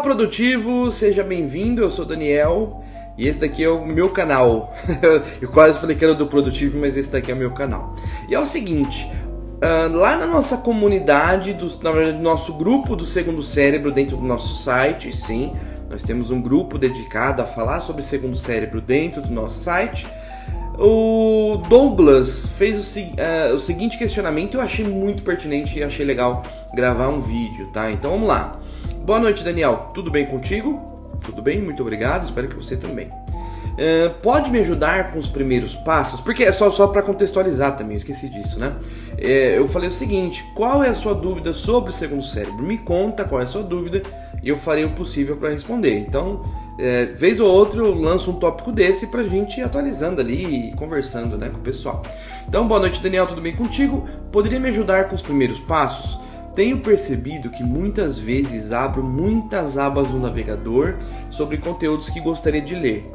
Produtivo, seja bem-vindo, eu sou o Daniel e esse daqui é o meu canal. Eu quase falei que era do Produtivo, mas esse daqui é o meu canal. E é o seguinte, lá na nossa comunidade, na verdade no nosso grupo do Segundo Cérebro dentro do nosso site, sim, nós temos um grupo dedicado a falar sobre Segundo Cérebro dentro do nosso site. O Douglas fez o seguinte questionamento, eu achei muito pertinente e achei legal gravar um vídeo, tá? Então vamos lá. Boa noite, Daniel. Tudo bem contigo? Tudo bem? Muito obrigado. Espero que você também. Pode me ajudar com os primeiros passos? Porque é só para contextualizar também, eu esqueci disso, né? Eu falei o seguinte, qual é a sua dúvida sobre o segundo cérebro? Me conta qual é a sua dúvida e eu farei o possível para responder. Então, vez ou outra eu lanço um tópico desse pra gente ir atualizando ali e conversando, né, com o pessoal. Então, boa noite, Daniel, tudo bem contigo? Poderia me ajudar com os primeiros passos? Tenho percebido que muitas vezes abro muitas abas no navegador sobre conteúdos que gostaria de ler.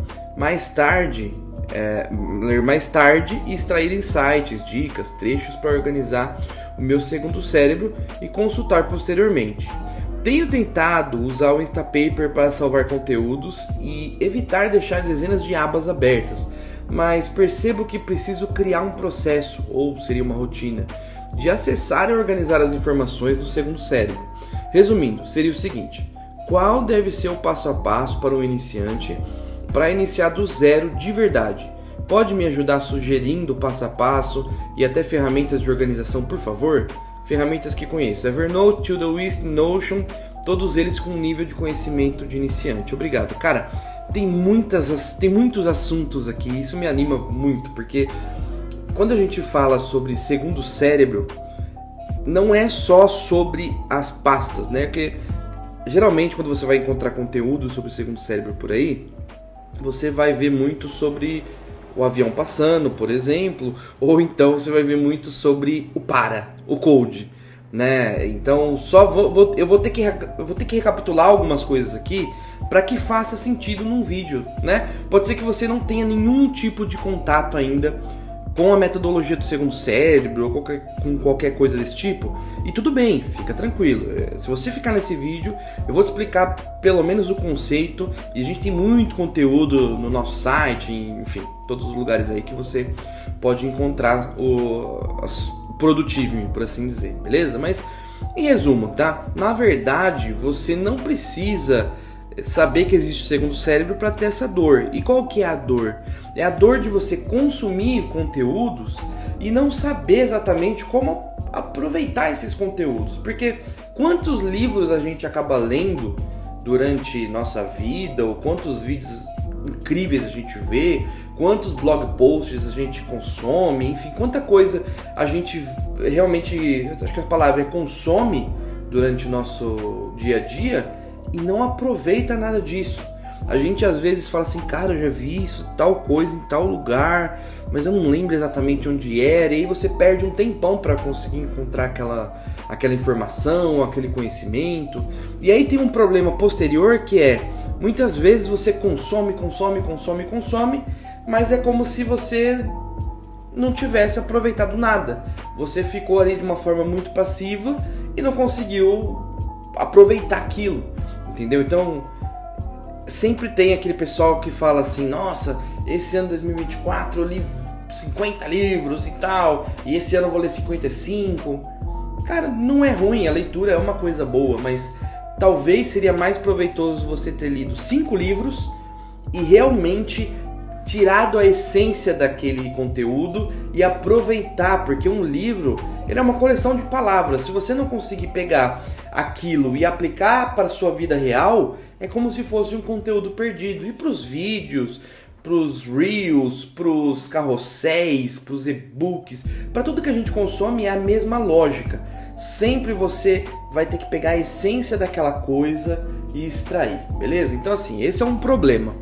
Ler mais tarde e extrair insights, dicas, trechos para organizar o meu segundo cérebro e consultar posteriormente. Tenho tentado usar o Instapaper para salvar conteúdos e evitar deixar dezenas de abas abertas, mas percebo que preciso criar um processo, ou seria uma rotina, de acessar e organizar as informações do segundo cérebro. Resumindo, seria o seguinte: qual deve ser o passo a passo para um iniciante para iniciar do zero de verdade? Pode me ajudar sugerindo o passo a passo e até ferramentas de organização, por favor? Ferramentas que conheço: Evernote, Todoist, Notion, todos eles com nível de conhecimento de iniciante. Obrigado. Cara, tem muitos assuntos aqui, isso me anima muito, porque quando a gente fala sobre segundo cérebro, não é só sobre as pastas, né? Porque geralmente quando você vai encontrar conteúdo sobre o segundo cérebro por aí, você vai ver muito sobre o avião passando, por exemplo, ou então você vai ver muito sobre o code, né? Então eu vou ter que recapitular algumas coisas aqui para que faça sentido num vídeo, né? Pode ser que você não tenha nenhum tipo de contato ainda com a metodologia do segundo cérebro ou com qualquer coisa desse tipo, e tudo bem, fica tranquilo. Se você ficar nesse vídeo, eu vou te explicar pelo menos o conceito, e a gente tem muito conteúdo no nosso site, enfim, todos os lugares aí que você pode encontrar o Produtivo, por assim dizer, beleza? Mas, em resumo, tá? Na verdade, você não precisa saber que existe o segundo cérebro para ter essa dor. E qual que é a dor? É a dor de você consumir conteúdos e não saber exatamente como aproveitar esses conteúdos. Porque quantos livros a gente acaba lendo durante nossa vida, ou quantos vídeos incríveis a gente vê, quantos blog posts a gente consome, enfim, quanta coisa a gente realmente, acho que a palavra é consome durante o nosso dia a dia, e não aproveita nada disso. A gente às vezes fala assim, cara, eu já vi isso, tal coisa em tal lugar, mas eu não lembro exatamente onde era, e aí você perde um tempão para conseguir encontrar aquela informação, aquele conhecimento. E aí tem um problema posterior, que é, muitas vezes você consome, mas é como se você não tivesse aproveitado nada. Você ficou ali de uma forma muito passiva e não conseguiu aproveitar aquilo. Entendeu? Então, sempre tem aquele pessoal que fala assim, nossa, esse ano 2024 eu li 50 livros e tal, e esse ano eu vou ler 55. Cara, não é ruim, a leitura é uma coisa boa, mas talvez seria mais proveitoso você ter lido 5 livros e realmente tirado a essência daquele conteúdo e aproveitar, porque um livro, ele é uma coleção de palavras. Se você não conseguir pegar aquilo e aplicar para a sua vida real, é como se fosse um conteúdo perdido. E para os vídeos, para os reels, para os carrosséis, para os e-books, para tudo que a gente consome é a mesma lógica. Sempre você vai ter que pegar a essência daquela coisa e extrair, beleza? Então assim, esse é um problema.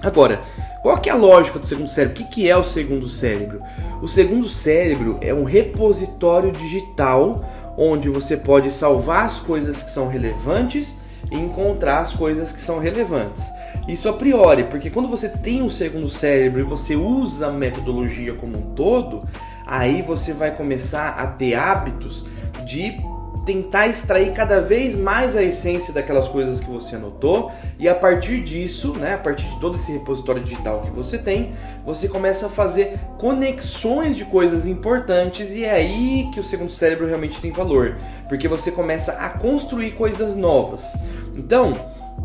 Agora, qual que é a lógica do segundo cérebro? O que é o segundo cérebro? O segundo cérebro é um repositório digital onde você pode salvar as coisas que são relevantes e encontrar as coisas que são relevantes. Isso a priori, porque quando você tem um segundo cérebro e você usa a metodologia como um todo, aí você vai começar a ter hábitos de tentar extrair cada vez mais a essência daquelas coisas que você anotou, e a partir disso, né, a partir de todo esse repositório digital que você tem, você começa a fazer conexões de coisas importantes, e é aí que o segundo cérebro realmente tem valor, porque você começa a construir coisas novas. Então,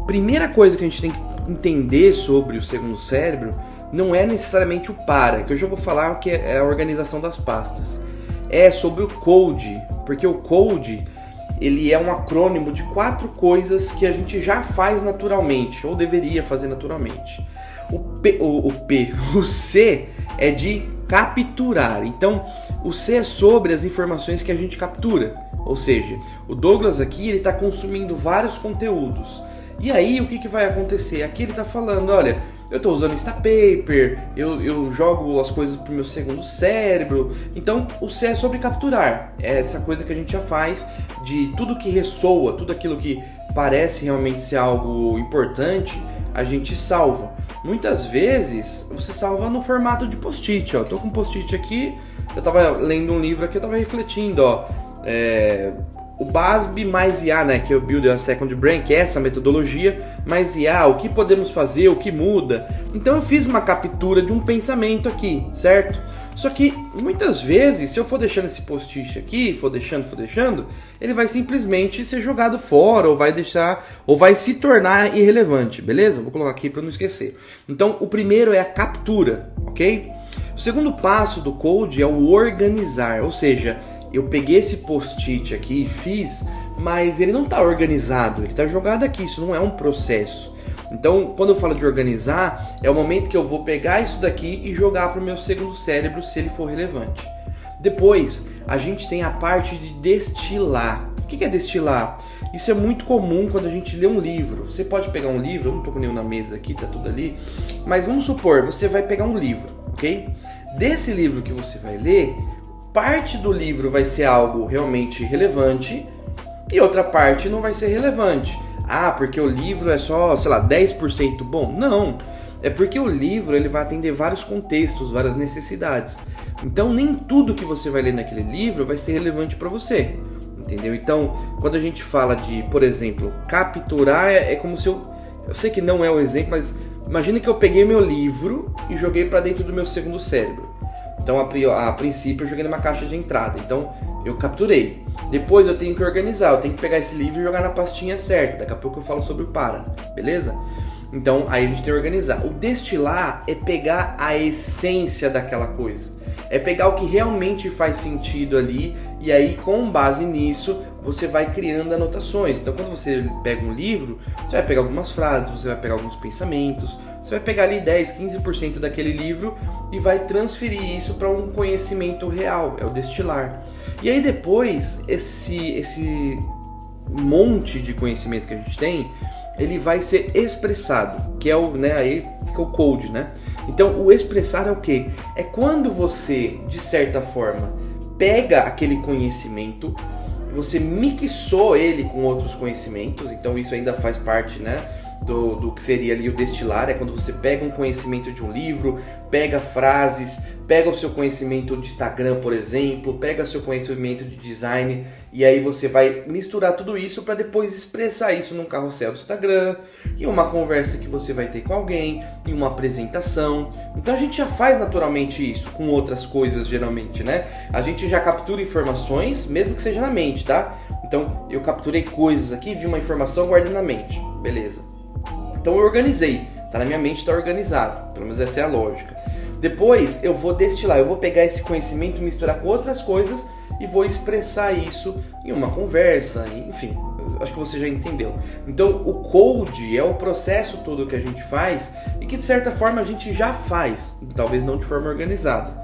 primeira coisa que a gente tem que entender sobre o segundo cérebro não é necessariamente o para, que eu já vou falar que é a organização das pastas. É sobre o code, porque o code ele é um acrônimo de 4 coisas que a gente já faz naturalmente, ou deveria fazer naturalmente. O C é de capturar. Então, o C é sobre as informações que a gente captura. Ou seja, o Douglas aqui está consumindo vários conteúdos. E aí, o que vai acontecer? Aqui ele está falando, olha, eu estou usando Instapaper, eu jogo as coisas para o meu segundo cérebro. Então, o C é sobre capturar. É essa coisa que a gente já faz de tudo que ressoa, tudo aquilo que parece realmente ser algo importante, a gente salva. Muitas vezes, você salva no formato de post-it. Eu estou com um post-it aqui, eu estava lendo um livro aqui, eu estava refletindo, o BASB mais IA, né, que é o Build a Second Brain, que é essa metodologia, mais IA, o que podemos fazer, o que muda. Então eu fiz uma captura de um pensamento aqui, certo? Só que muitas vezes, se eu for deixando esse post-it aqui, for deixando, ele vai simplesmente ser jogado fora, ou vai se tornar irrelevante, beleza? Vou colocar aqui para não esquecer. Então o primeiro é a captura, ok? O segundo passo do code é o organizar, ou seja, eu peguei esse post-it aqui e fiz, mas ele não está organizado, ele está jogado aqui, isso não é um processo. Então, quando eu falo de organizar, é o momento que eu vou pegar isso daqui e jogar para o meu segundo cérebro, se ele for relevante. Depois, a gente tem a parte de destilar. O que é destilar? Isso é muito comum quando a gente lê um livro. Você pode pegar um livro, eu não estou com nenhum na mesa aqui, tá tudo ali, mas vamos supor, você vai pegar um livro, ok? Desse livro que você vai ler, parte do livro vai ser algo realmente relevante e outra parte não vai ser relevante. Ah, porque o livro é só, 10% bom? Não, é porque o livro ele vai atender vários contextos, várias necessidades. Então nem tudo que você vai ler naquele livro vai ser relevante para você, entendeu? Então, quando a gente fala de, por exemplo, capturar, é como se eu sei que não é o exemplo, mas imagine que eu peguei meu livro e joguei para dentro do meu segundo cérebro. Então, a princípio, eu joguei numa caixa de entrada. Então, eu capturei. Depois, eu tenho que organizar. Eu tenho que pegar esse livro e jogar na pastinha certa. Daqui a pouco eu falo sobre o para. Beleza? Então, aí a gente tem que organizar. O destilar é pegar a essência daquela coisa. É pegar o que realmente faz sentido ali. E aí, com base nisso, você vai criando anotações. Então, quando você pega um livro, você vai pegar algumas frases, você vai pegar alguns pensamentos. Você vai pegar ali 10, 15% daquele livro e vai transferir isso para um conhecimento real, é o destilar. E aí depois, esse monte de conhecimento que a gente tem, ele vai ser expressado, que é o, né, aí fica o code, né? Então o expressar é o quê? É quando você, de certa forma, pega aquele conhecimento, você mixou ele com outros conhecimentos, então isso ainda faz parte, né, do que seria ali o destilar. É quando você pega um conhecimento de um livro, pega frases, pega o seu conhecimento de Instagram, por exemplo, pega o seu conhecimento de design, e aí você vai misturar tudo isso para depois expressar isso num carrossel do Instagram, em uma conversa que você vai ter com alguém, em uma apresentação. Então a gente já faz naturalmente isso com outras coisas, geralmente, né? A gente já captura informações, mesmo que seja na mente, tá? Então eu capturei coisas aqui, vi uma informação, guardei na mente, beleza. Então eu organizei, tá na minha mente, tá organizado, pelo menos essa é a lógica. Depois eu vou destilar, eu vou pegar esse conhecimento, misturar com outras coisas e vou expressar isso em uma conversa, enfim, acho que você já entendeu. Então o code é o processo todo que a gente faz e que de certa forma a gente já faz, talvez não de forma organizada.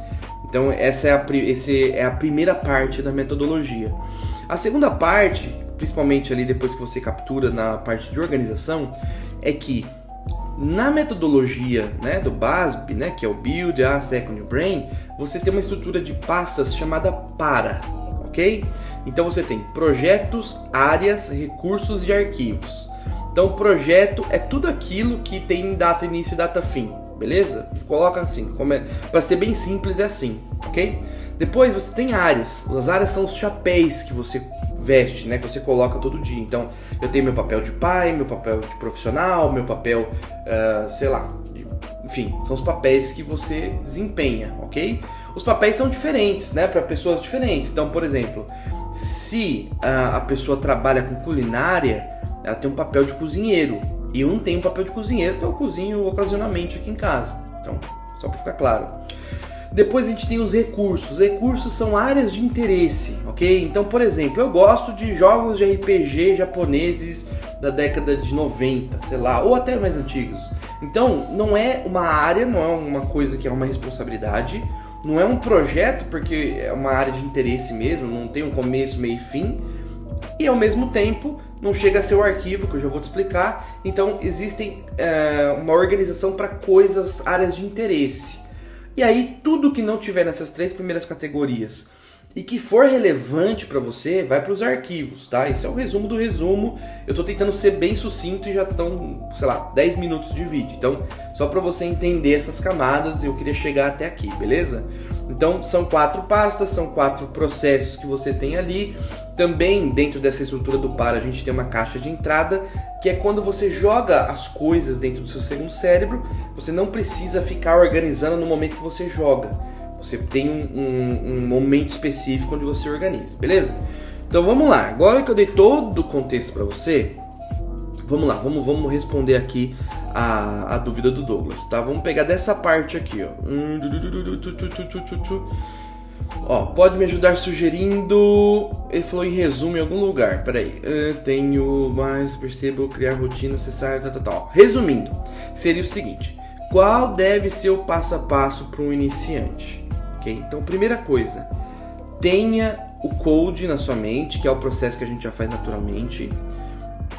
Então essa é a primeira parte da metodologia. A segunda parte, principalmente ali depois que você captura na parte de organização, é que na metodologia, né, do BASB, né, que é o Build a Second Brain, você tem uma estrutura de pastas chamada para, ok? Então você tem projetos, áreas, recursos e arquivos. Então projeto é tudo aquilo que tem data início e data fim, beleza? Coloca assim, para ser bem simples é assim, ok? Depois você tem áreas. As áreas são os chapéus que você veste, né, que você coloca todo dia. Então, eu tenho meu papel de pai, meu papel de profissional, meu papel, sei lá, enfim, são os papéis que você desempenha, ok? Os papéis são diferentes, né, para pessoas diferentes. Então, por exemplo, se a pessoa trabalha com culinária, ela tem um papel de cozinheiro. E eu não tenho um papel de cozinheiro, então eu cozinho ocasionalmente aqui em casa. Então, só para ficar claro. Depois a gente tem os recursos. Os recursos são áreas de interesse, ok? Então, por exemplo, eu gosto de jogos de RPG japoneses da década de 90, sei lá, ou até mais antigos. Então, não é uma área, não é uma coisa que é uma responsabilidade, não é um projeto, porque é uma área de interesse mesmo, não tem um começo, meio e fim, e ao mesmo tempo não chega a ser o arquivo, que eu já vou te explicar. Então, existem uma organização para coisas, áreas de interesse. E aí, tudo que não tiver nessas 3 primeiras categorias e que for relevante para você, vai para os arquivos, tá? Esse é o resumo do resumo. Eu estou tentando ser bem sucinto e já estão, sei lá, 10 minutos de vídeo. Então, só para você entender essas camadas, eu queria chegar até aqui, beleza? Então, são 4 pastas, são 4 processos que você tem ali. Também, dentro dessa estrutura do par, a gente tem uma caixa de entrada, que é quando você joga as coisas dentro do seu segundo cérebro. Você não precisa ficar organizando no momento que você joga. Você tem um momento específico onde você organiza, beleza? Então vamos lá, agora que eu dei todo o contexto para você, vamos lá, vamos responder aqui a dúvida do Douglas, tá? Vamos pegar dessa parte aqui, ó. Ó, pode me ajudar sugerindo... Ele falou em resumo em algum lugar, peraí. Tenho mais, percebo, criar rotina necessária, tal. Resumindo, seria o seguinte: qual deve ser o passo a passo para um iniciante? Okay? Então, primeira coisa, tenha o code na sua mente, que é o processo que a gente já faz naturalmente.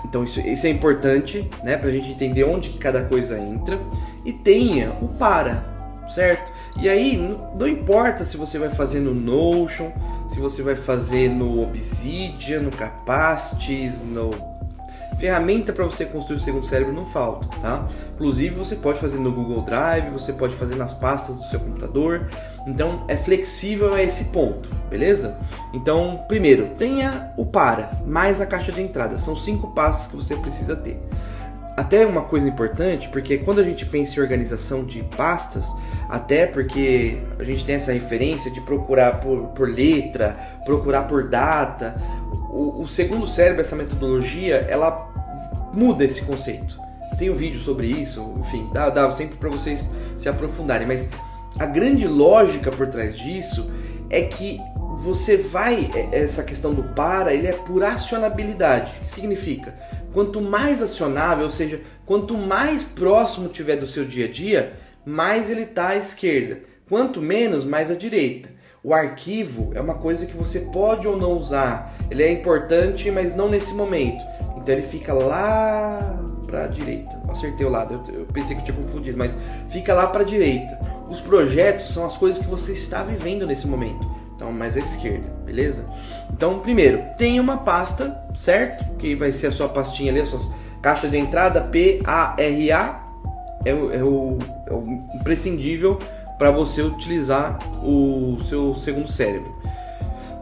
Então isso é importante, né, pra gente entender onde que cada coisa entra. E tenha o para, certo? E aí, não importa se você vai fazer no Notion, se você vai fazer no Obsidian, no Capacities, no... Ferramenta para você construir o segundo cérebro não falta, tá? Inclusive você pode fazer no Google Drive, você pode fazer nas pastas do seu computador. Então é flexível a esse ponto, beleza? Então, primeiro, tenha o para, mais a caixa de entrada. São 5 passos que você precisa ter. Até uma coisa importante, porque quando a gente pensa em organização de pastas, até porque a gente tem essa referência de procurar por letra, procurar por data, o segundo cérebro, essa metodologia, ela muda esse conceito. Tem um vídeo sobre isso, enfim, dá sempre para vocês se aprofundarem, mas a grande lógica por trás disso é que você vai, essa questão do para, ele é por acionabilidade. O que significa? Quanto mais acionável, ou seja, quanto mais próximo tiver do seu dia a dia, mais ele está à esquerda. Quanto menos, mais à direita. O arquivo é uma coisa que você pode ou não usar. Ele é importante, mas não nesse momento. Então ele fica lá para a direita. Acertei o lado, eu pensei que eu tinha confundido, mas fica lá para a direita. Os projetos são as coisas que você está vivendo nesse momento. Então, mais à esquerda, beleza? Então, primeiro, tem uma pasta, certo? Que vai ser a sua pastinha ali, a sua caixa de entrada, PARA. É o imprescindível para você utilizar o seu segundo cérebro.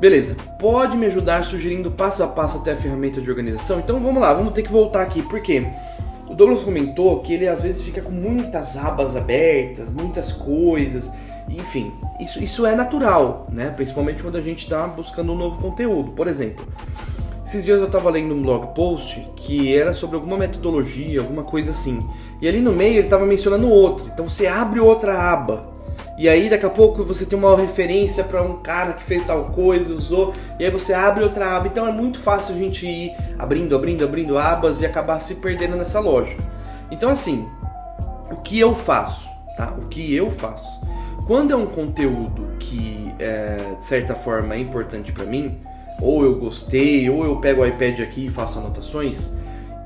Beleza, pode me ajudar sugerindo passo a passo até a ferramenta de organização? Então vamos lá, vamos ter que voltar aqui, porque o Douglas comentou que ele às vezes fica com muitas abas abertas, muitas coisas, enfim, isso é natural, né? Principalmente quando a gente está buscando um novo conteúdo. Por exemplo, esses dias eu estava lendo um blog post que era sobre alguma metodologia, alguma coisa assim, e ali no meio ele estava mencionando outra, então você abre outra aba. E aí daqui a pouco você tem uma referência para um cara que fez tal coisa, usou, e aí você abre outra aba. Então é muito fácil a gente ir abrindo abas e acabar se perdendo nessa lógica. Então assim, o que eu faço, tá? O que eu faço? Quando é um conteúdo que de certa forma é importante para mim, ou eu gostei, ou eu pego o iPad aqui e faço anotações,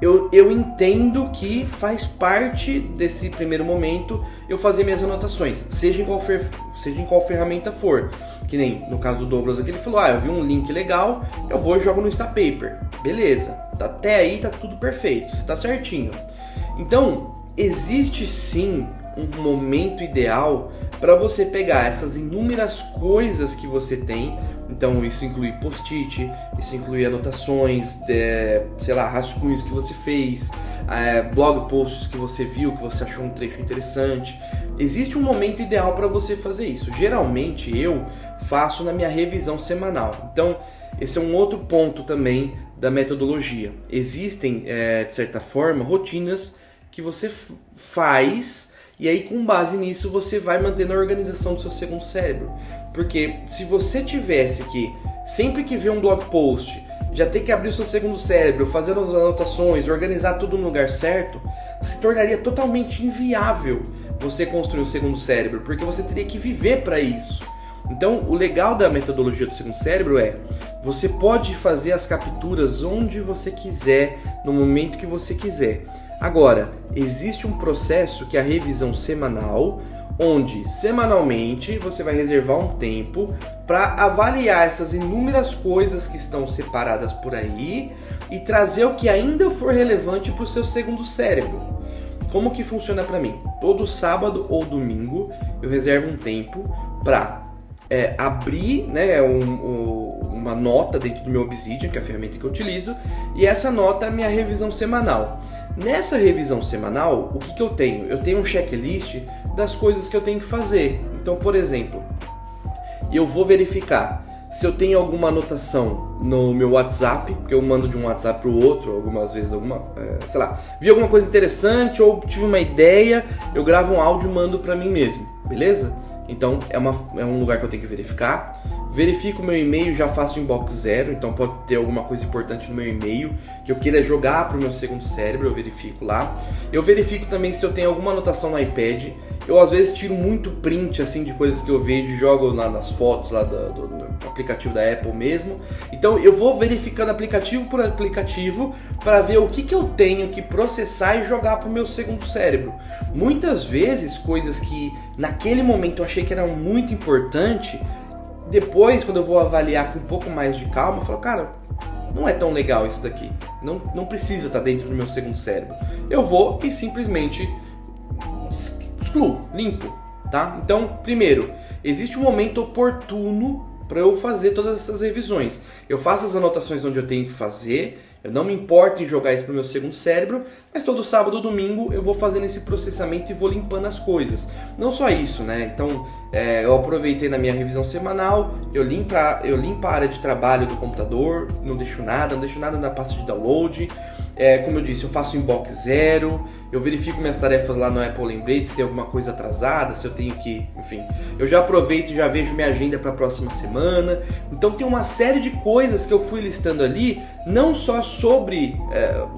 eu entendo que faz parte desse primeiro momento eu fazer minhas anotações, seja em qual ferramenta for. Que nem no caso do Douglas aqui, ele falou, eu vi um link legal, eu vou e jogo no Instapaper. Beleza, até aí tá tudo perfeito, você tá certinho. Então, existe sim um momento ideal para você pegar essas inúmeras coisas que você tem Então isso inclui post-it, isso inclui anotações, sei lá, rascunhos que você fez, blog posts que você viu, que você achou um trecho interessante. Existe um momento ideal para você fazer isso. Geralmente eu faço na minha revisão semanal. Então esse é um outro ponto também da metodologia. Existem, de certa forma, rotinas que você faz e aí com base nisso você vai mantendo a organização do seu segundo cérebro. Porque se você tivesse que, sempre que vê um blog post, já ter que abrir o seu segundo cérebro, fazer as anotações, organizar tudo no lugar certo, se tornaria totalmente inviável você construir um segundo cérebro, porque você teria que viver para isso. Então, o legal da metodologia do segundo cérebro é, você pode fazer as capturas onde você quiser, no momento que você quiser. Agora, existe um processo que é a revisão semanal, onde semanalmente você vai reservar um tempo para avaliar essas inúmeras coisas que estão separadas por aí e trazer o que ainda for relevante para o seu segundo cérebro. Como que funciona para mim? Todo sábado ou domingo eu reservo um tempo para abrir, né, uma nota dentro do meu Obsidian, que é a ferramenta que eu utilizo, e essa nota é a minha revisão semanal. Nessa revisão semanal, o que eu tenho? Eu tenho um checklist das coisas que eu tenho que fazer. Então, por exemplo, eu vou verificar se eu tenho alguma anotação no meu WhatsApp, porque eu mando de um WhatsApp para o outro, algumas vezes, sei lá, vi alguma coisa interessante ou tive uma ideia, eu gravo um áudio e mando para mim mesmo, beleza? Então é um lugar que eu tenho que verificar. Verifico o meu e-mail, já faço inbox 0, então pode ter alguma coisa importante no meu e-mail que eu queira jogar para o meu segundo cérebro, eu verifico lá. Eu verifico também se eu tenho alguma anotação no iPad. Eu às vezes tiro muito print assim, de coisas que eu vejo e jogo lá nas fotos lá do aplicativo da Apple mesmo. Então eu vou verificando aplicativo por aplicativo para ver o que eu tenho que processar e jogar para o meu segundo cérebro. Muitas vezes coisas que naquele momento eu achei que eram muito importantes, depois, quando eu vou avaliar com um pouco mais de calma, eu falo, cara, não é tão legal isso daqui. Não precisa estar dentro do meu segundo cérebro. Eu vou e simplesmente excluo, limpo, tá? Então, primeiro, existe um momento oportuno para eu fazer todas essas revisões. Eu faço as anotações onde eu tenho que fazer, eu não me importo em jogar isso para o meu segundo cérebro, mas todo sábado ou domingo eu vou fazendo esse processamento e vou limpando as coisas. Não só isso, né? Então, eu aproveitei na minha revisão semanal, eu limpo a área de trabalho do computador, não deixo nada na pasta de download. Como eu disse, eu faço inbox 0, eu verifico minhas tarefas lá no Apple Lembrete, se tem alguma coisa atrasada, se eu tenho que, enfim. Eu já aproveito e já vejo minha agenda para a próxima semana. Então tem uma série de coisas que eu fui listando ali, não só sobre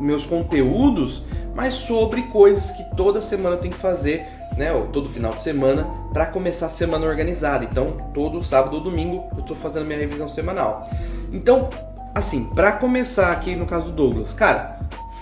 meus conteúdos, mas sobre coisas que toda semana eu tenho que fazer, né, ou todo final de semana, para começar a semana organizada. Então todo sábado ou domingo eu estou fazendo minha revisão semanal. Então, assim, para começar aqui no caso do Douglas, cara,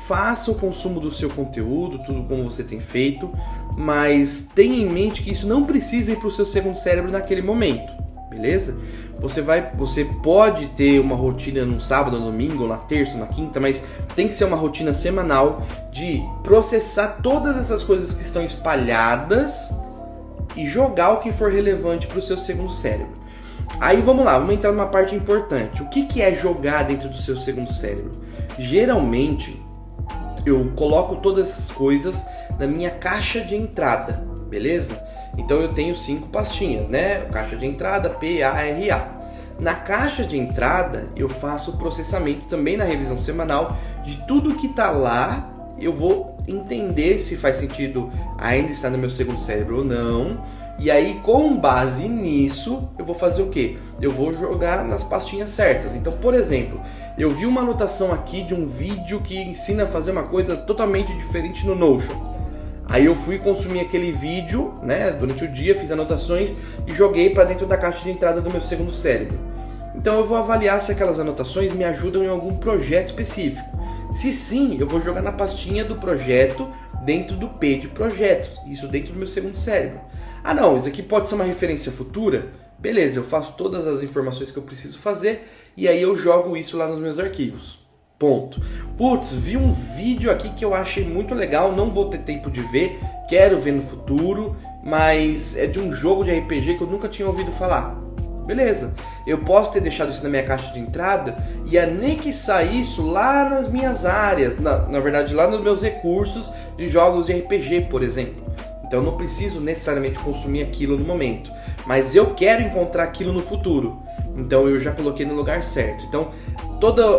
faça o consumo do seu conteúdo, tudo como você tem feito, mas tenha em mente que isso não precisa ir para o seu segundo cérebro naquele momento, beleza? Você pode ter uma rotina no sábado, no domingo, na terça, na quinta, mas tem que ser uma rotina semanal de processar todas essas coisas que estão espalhadas e jogar o que for relevante para o seu segundo cérebro. Aí vamos lá, vamos entrar numa parte importante. O que é jogar dentro do seu segundo cérebro? Geralmente, eu coloco todas essas coisas na minha caixa de entrada, beleza? Então eu tenho 5 pastinhas, né? Caixa de entrada, PARA. Na caixa de entrada, eu faço o processamento também na revisão semanal de tudo que está lá. Eu vou entender se faz sentido ainda estar no meu segundo cérebro ou não. E aí, com base nisso, eu vou fazer o quê? Eu vou jogar nas pastinhas certas. Então, por exemplo, eu vi uma anotação aqui de um vídeo que ensina a fazer uma coisa totalmente diferente no Notion. Aí eu fui consumir aquele vídeo, né, durante o dia, fiz anotações e joguei para dentro da caixa de entrada do meu segundo cérebro. Então eu vou avaliar se aquelas anotações me ajudam em algum projeto específico. Se sim, eu vou jogar na pastinha do projeto dentro do P de projetos, isso dentro do meu segundo cérebro. Ah não, isso aqui pode ser uma referência futura? Beleza, eu faço todas as informações que eu preciso fazer e aí eu jogo isso lá nos meus arquivos. Ponto. Putz, vi um vídeo aqui que eu achei muito legal, não vou ter tempo de ver, quero ver no futuro, mas é de um jogo de RPG que eu nunca tinha ouvido falar. Beleza, eu posso ter deixado isso na minha caixa de entrada e anexar isso lá nas minhas áreas, na verdade lá nos meus recursos de jogos de RPG, por exemplo. Então eu não preciso necessariamente consumir aquilo no momento, mas eu quero encontrar aquilo no futuro. Então eu já coloquei no lugar certo. Então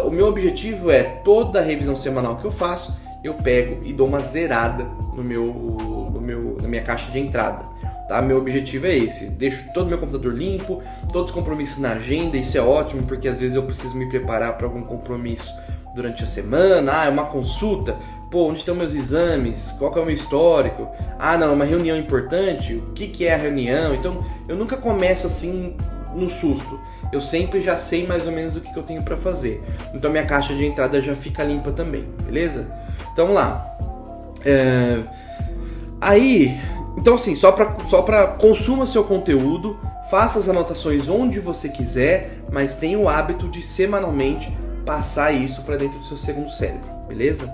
o meu objetivo é, toda revisão semanal que eu faço, eu pego e dou uma zerada na minha caixa de entrada. Tá? Meu objetivo é esse. Deixo todo o meu computador limpo, todos os compromissos na agenda. Isso é ótimo, porque às vezes eu preciso me preparar para algum compromisso durante a semana. É uma consulta. Pô, onde estão meus exames? Qual que é o meu histórico? Não, uma reunião importante? O que é a reunião? Então, eu nunca começo assim no susto. Eu sempre já sei mais ou menos o que eu tenho para fazer. Então, minha caixa de entrada já fica limpa também, beleza? Então, vamos lá. Então assim, só para consuma seu conteúdo, faça as anotações onde você quiser, mas tenha o hábito de semanalmente passar isso para dentro do seu segundo cérebro, beleza?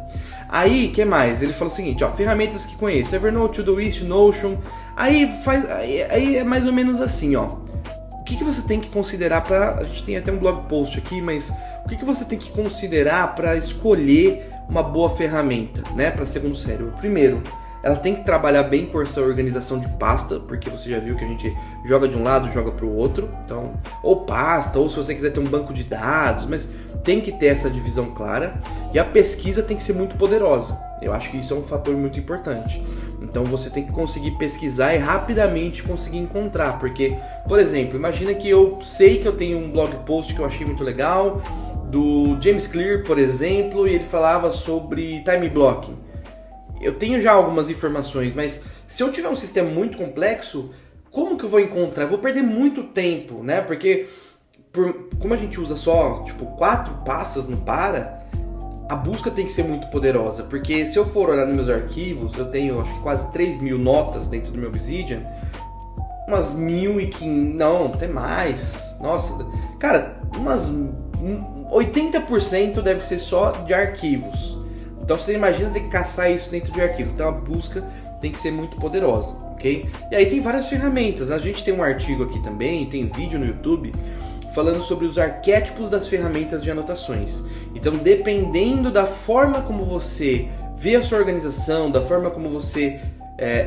Aí, que mais? Ele falou o seguinte, ferramentas que conheço, Evernote, Todoist, Notion. Aí é mais ou menos assim, O que você tem que considerar a gente tem até um blog post aqui, mas o que você tem que considerar para escolher uma boa ferramenta, né, para segundo cérebro? Primeiro, ela tem que trabalhar bem com essa organização de pasta, porque você já viu que a gente joga de um lado, joga para o outro. Então, ou pasta, ou se você quiser ter um banco de dados, mas tem que ter essa divisão clara. E a pesquisa tem que ser muito poderosa. Eu acho que isso é um fator muito importante. Então, você tem que conseguir pesquisar e rapidamente conseguir encontrar. Porque, por exemplo, imagina que eu sei que eu tenho um blog post que eu achei muito legal, do James Clear, por exemplo, e ele falava sobre time blocking. Eu tenho já algumas informações, mas se eu tiver um sistema muito complexo, como que eu vou encontrar? Eu vou perder muito tempo, né? Porque como a gente usa só 4 pastas no para, a busca tem que ser muito poderosa. Porque se eu for olhar nos meus arquivos, eu tenho acho que quase 3.000 notas dentro do meu Obsidian, umas 1.500, não, até mais. Nossa, cara, umas 80% deve ser só de arquivos. Então você imagina ter que caçar isso dentro de arquivos. Então a busca tem que ser muito poderosa, ok? E aí tem várias ferramentas. A gente tem um artigo aqui também, tem vídeo no YouTube falando sobre os arquétipos das ferramentas de anotações. Então, dependendo da forma como você vê a sua organização, da forma como você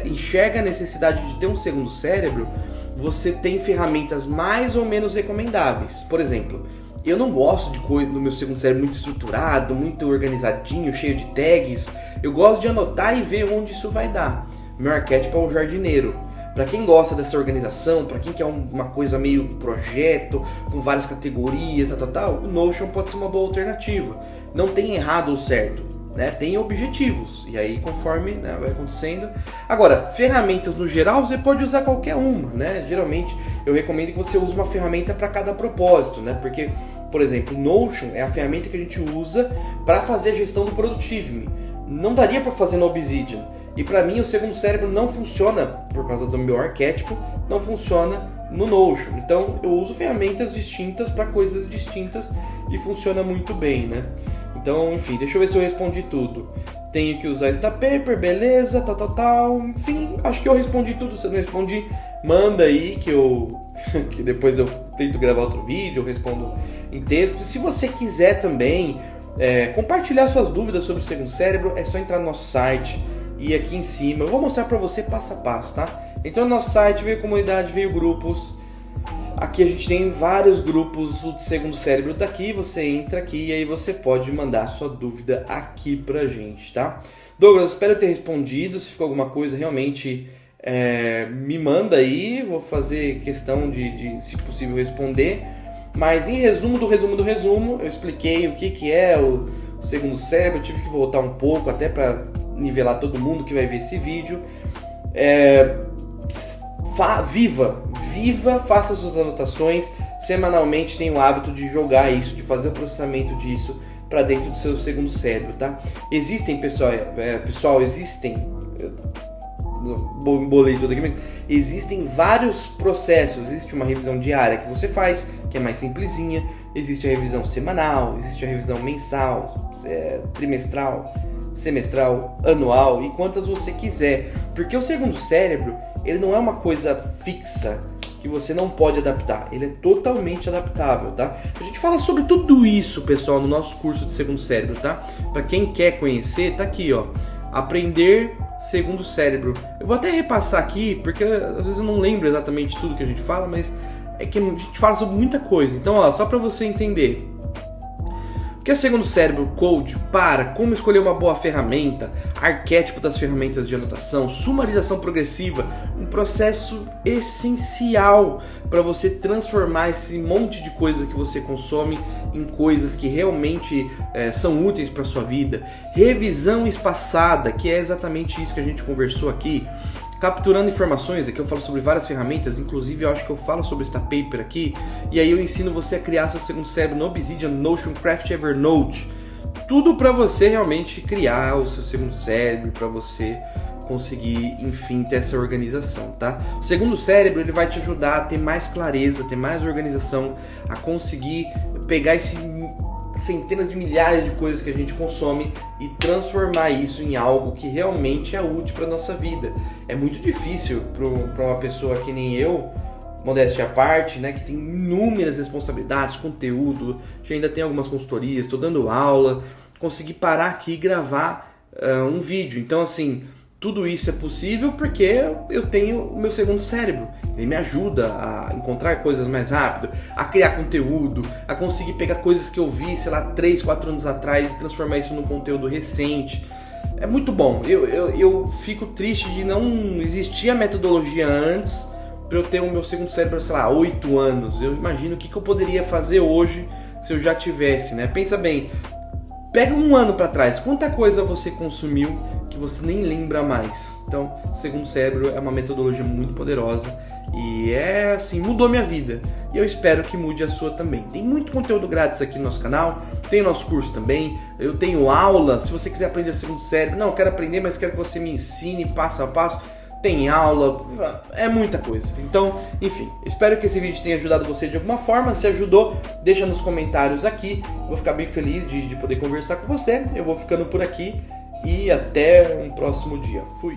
enxerga a necessidade de ter um segundo cérebro, você tem ferramentas mais ou menos recomendáveis. Por exemplo, eu não gosto de coisa do meu segundo cérebro muito estruturado, muito organizadinho, cheio de tags. Eu gosto de anotar e ver onde isso vai dar. Meu arquétipo é o jardineiro. Para quem gosta dessa organização, para quem quer uma coisa meio projeto, com várias categorias, o Notion pode ser uma boa alternativa. Não tem errado ou certo, né? Tem objetivos, e aí conforme vai acontecendo. Agora, ferramentas no geral, você pode usar qualquer uma, né? Geralmente, eu recomendo que você use uma ferramenta para cada propósito, né? Porque, por exemplo, o Notion é a ferramenta que a gente usa para fazer a gestão do Productive-me. Não daria para fazer no Obsidian. E para mim o segundo cérebro não funciona, por causa do meu arquétipo, não funciona no Notion. Então eu uso ferramentas distintas para coisas distintas e funciona muito bem, né? Então, enfim, deixa eu ver se eu respondi tudo. Tenho que usar Instapaper, beleza, tal. Enfim, acho que eu respondi tudo. Se eu não respondi, manda aí que depois eu tento gravar outro vídeo, eu respondo em texto. Se você quiser também compartilhar suas dúvidas sobre o segundo cérebro, é só entrar no nosso site. E aqui em cima, eu vou mostrar para você passo a passo, tá? Então no nosso site veio comunidade, veio grupos. Aqui a gente tem vários grupos, o segundo cérebro tá aqui, você entra aqui e aí você pode mandar sua dúvida aqui pra gente, tá? Douglas, espero ter respondido. Se ficou alguma coisa, realmente me manda aí, vou fazer questão de se possível, responder. Mas em resumo, eu expliquei o que é o segundo cérebro, eu tive que voltar um pouco até para nivelar todo mundo que vai ver esse vídeo. Viva, faça suas anotações. Semanalmente tenha o hábito de jogar isso, de fazer o processamento disso para dentro do seu segundo cérebro, tá? Existem, pessoal, bolei tudo aqui, mas existem vários processos. Existe uma revisão diária que você faz, que é mais simplesinha. Existe a revisão semanal, existe a revisão mensal, trimestral, semestral, anual e quantas você quiser, porque o segundo cérebro ele não é uma coisa fixa, que você não pode adaptar. Ele é totalmente adaptável, tá? A gente fala sobre tudo isso, pessoal, no nosso curso de Segundo Cérebro, tá? Para quem quer conhecer, tá aqui, ó. Aprender Segundo Cérebro. Eu vou até repassar aqui, porque às vezes eu não lembro exatamente tudo que a gente fala, mas é que a gente fala sobre muita coisa. Então, ó, só para você entender. O que é Segundo Cérebro, Code, como escolher uma boa ferramenta, arquétipo das ferramentas de anotação, sumarização progressiva, um processo essencial para você transformar esse monte de coisas que você consome em coisas que realmente são úteis para sua vida. Revisão espaçada, que é exatamente isso que a gente conversou aqui. Capturando informações, aqui eu falo sobre várias ferramentas, inclusive eu acho que eu falo sobre esta paper aqui, e aí eu ensino você a criar seu segundo cérebro no Obsidian, Notion, Craft, Evernote, tudo para você realmente criar o seu segundo cérebro, para você conseguir, enfim, ter essa organização, tá? O segundo cérebro, ele vai te ajudar a ter mais clareza, ter mais organização, a conseguir pegar esse centenas de milhares de coisas que a gente consome e transformar isso em algo que realmente é útil para nossa vida. É muito difícil para uma pessoa que nem eu, modéstia à parte, né, que tem inúmeras responsabilidades, conteúdo, já ainda tem algumas consultorias, estou dando aula, conseguir parar aqui e gravar um vídeo. Então, assim, tudo isso é possível porque eu tenho o meu segundo cérebro. Ele me ajuda a encontrar coisas mais rápido, a criar conteúdo, a conseguir pegar coisas que eu vi, sei lá, 3, 4 anos atrás e transformar isso num conteúdo recente. É muito bom. Eu fico triste de não existir a metodologia antes para eu ter o meu segundo cérebro, sei lá, 8 anos. Eu imagino o que eu poderia fazer hoje se eu já tivesse, né? Pensa bem, pega um ano para trás, quanta coisa você consumiu que você nem lembra mais. Então, segundo cérebro é uma metodologia muito poderosa e assim, mudou minha vida. E eu espero que mude a sua também. Tem muito conteúdo grátis aqui no nosso canal, tem nosso curso também, eu tenho aula, se você quiser aprender segundo cérebro, não, eu quero aprender, mas quero que você me ensine passo a passo, tem aula, é muita coisa. Então, enfim, espero que esse vídeo tenha ajudado você de alguma forma. Se ajudou, deixa nos comentários aqui, vou ficar bem feliz de poder conversar com você. Eu vou ficando por aqui e até um próximo dia. Fui!